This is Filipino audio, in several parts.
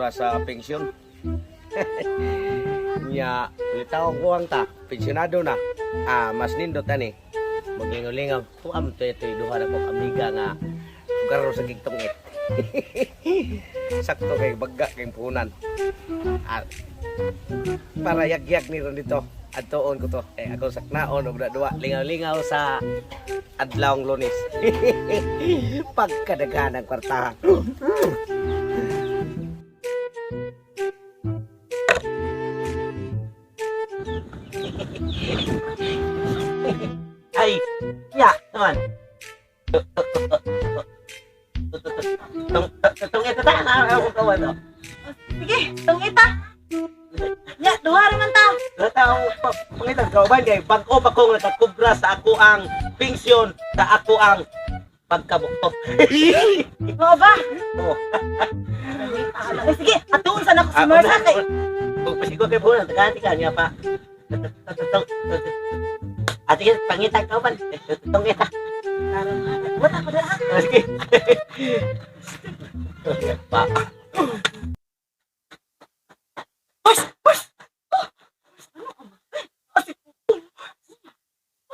para sa pensyon. Nya, litaw ko ang ta, pensionado na. Mas nindot ani. Maglingaw-lingaw. Tuam to ito, duha na ko amiga nga garo sa gigtongit. Sakto kay bagga kay punan. Para yag-yag ni ron dito. Adtoon ko to. Ako saknaon og duwa lingaw-lingaw sa adlawng Lunes. Pagkadaghan ng kwartahan. Ay, ya, teman. Tungit ta ako kawan to. Sige, tungita. Ya, duha rin man ta. Tao pangitan ka ba kay bag-o pa kong nakakubra sa ako ang pensyon sa ako ang pagkabukto. Oo ba? Oh. Sige, atuon sa nako si Marsa kay. Kung pasigo kay bulan tagati ka niya pa. At sige, pangitan ka ba? Tungita. Wala ko dala. Sige. Pa. Bus.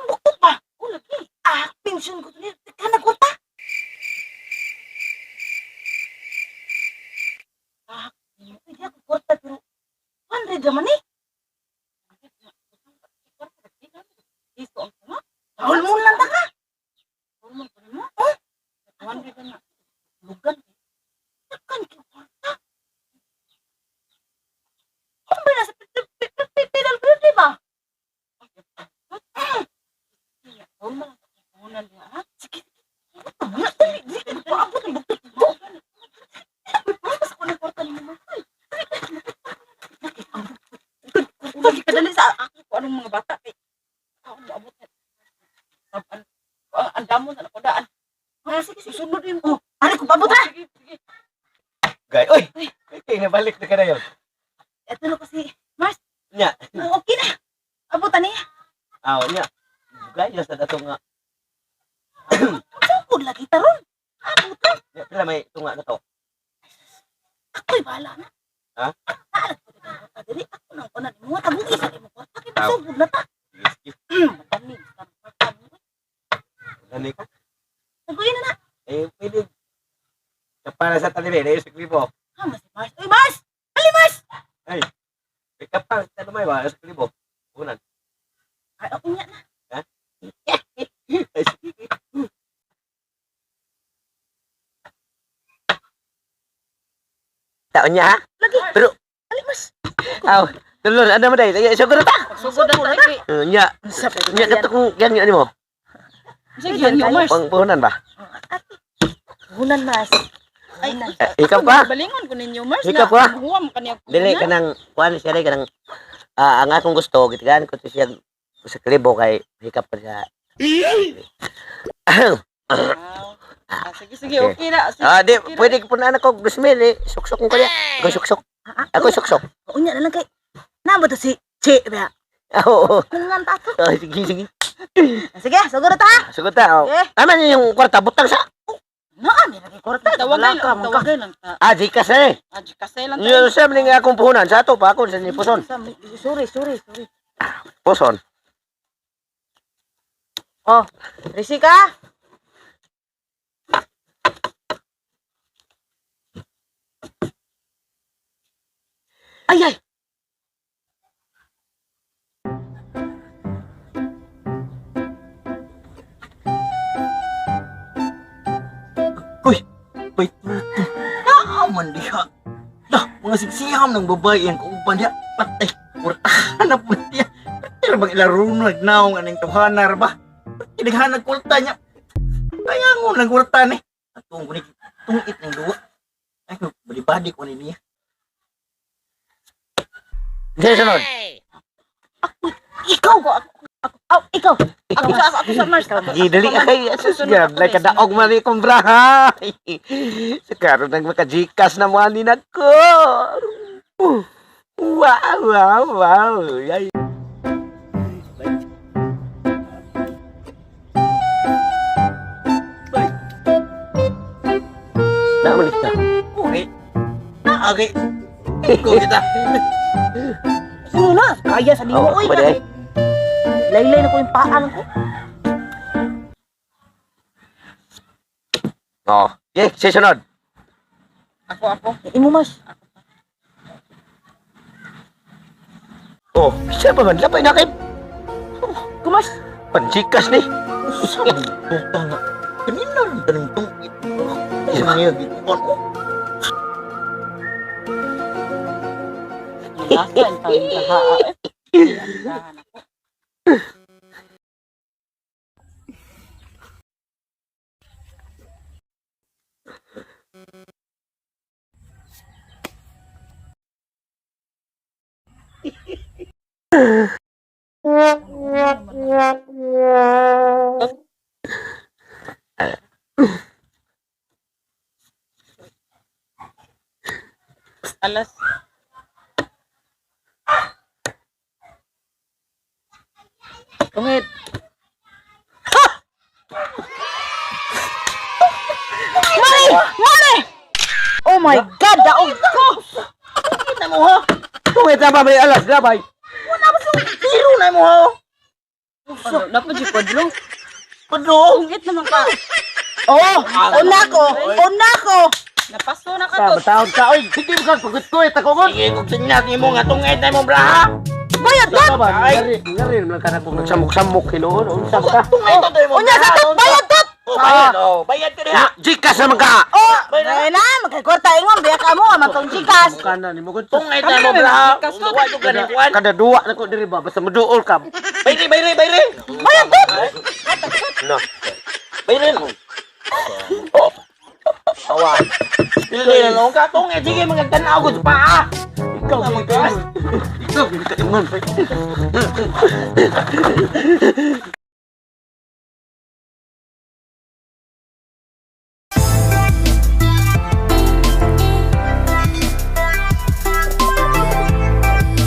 Buktok pa. O lagi. Pension ko niya. Kana ko ta. Hindi ako kwarta pero 100 naman eh. Hulmon lang ta ka. Hulmon pa rin mo? 100 na. Lugan. Takan ka kwarta. Ano ba nasa pedal di ba? Hulmon lang. Hulmon lang ha? Sige. Sige ko abot ang bukit mo. Mas ko na kwarta ni mo. Lagi ka dali sa ako kung anong mga bata. Ako maabot na. Ang damo na nakodaan. Sige, sunod yun. Ano kung pabot ha? Sige. Gay, oy. Kay nabalik na ka na yon. Ito na ko si Mars. Nya. Okay na. Abutan niya. Nya. Gay sa dato nga. Sukod lagi taron. Abutan. Nya pila may tunga na to. Ako'y bahala na. Ha? Alam ko na dili. Ako nang kunan mo. Tabong isa ni mo. Bakit sukod na ta? Matanig. Ano ka? Naguyin na na. Pwede. Kapara sa talibe, na yung siklibo. Mas Mars. Uy, Mars! Ali, Mars! Ay, kapara sa talibe ba? Siklibo. Unan. Ay, okay nga na. Ha? Ay, sige. Taon niya ha? Lagi. Pero, Ali, Mars. tulor, ano mo dahil? Sugod na ta? Sugod na lagi. Nya, kato kong ganyan mo. Sige, yan yung Mars. Puhunan ba? Hunan, Mars. Ay, Ikaw pa? balingon ko ninyo, Mars. Ikaw pa? Huwam ka niya. Dili ka nang, kuhan siya rin ka nang, ang akong gusto, gitigaan ko to siya sa klibo kay hikap pa siya. Sige, okay na. Di, pwede ko punaan ako, 2,000 eh. Suksok ko kaya. Ako suksok. Ako suksok. Unya na lang kay. Namo to si Che ba? Oo. Kung nga ta to. Sige. Sige, siguro ta. Sugot ta. Eh. Aman yung kwarta, butang sa. Naa, may lagi korta. Tawagay lang ta. Jikas na eh. Kasi lang Yung sa mling akong puhunan, sa ato pa ako sa nipuson. Sorry. Puson. Oh, Risika. Ay. Wait. Naaman diha. Mga sigsiham ng babae ang kauban diha. Patay. Kurtahan po niya. Pero bang ilaro nagnaong aning tuhanar ba? Kinaghanag kulta niya. Kaya ngo nang kurta ni. Atong kunik tungit ng duwa. Ay ko bali-bali ko ni niya. Sunod. Ikaw ako sa Mars. Gidali ay susunod. Like kadaog mali kong brahay. Sakaroon nang makajikas na mga ninag ko. Wow. Ay. Namalit ka. Okay. Ko kita. Sino na? Kaya sa liwa, oy. pwede. Laylay na ko yung paan ko. Oh, okay, susunod. Ako. Imo, mas. Oh, siya pa man, lapay na kay Kumas. pansikas ni. Puta nga. Kanina rin tanong tong ito. Isa niya dito. Ano? Lakan tayong kahaa. Lakan ako. Alas. Tungit. Mari! Oh my God! Daog ko! Kita mo ha? Tungit na ba may alas, labay? Wala ba sa zero na mo ha? Dapat yung kwadro. Padong. Tungit naman ka. Oh! Una ko! Napaso na ka to. Tawag ka, oy, sige mo kang pagkutkuit ako ko. Sige, kung sinyat mo nga tungit na mo bra. Bayad Sa tot! ba, ngarin lang ka na kung nagsamok-samok, hinuon, unsa ka. Tungit na mo. Unya sa tot! Bayad tot! Bayad oh. Bayad ka niya. Jikas naman ka! Oh! Bayad na! Magkakwarta ingon. Biya ka mo. Matong chikas. Mukha na, ni mo gud. Tungit na mo bra. Uwa yung ganikuan. Kada duwa na ko diri ba, basta muduol ka. Bayre. Bayad tot! No. Bayre mo. Awan. Pili na lang ka. Tungit. Sige, magagtanaw ko sa paa. Ikaw, ikaw. Ikaw, ikaw, ikaw,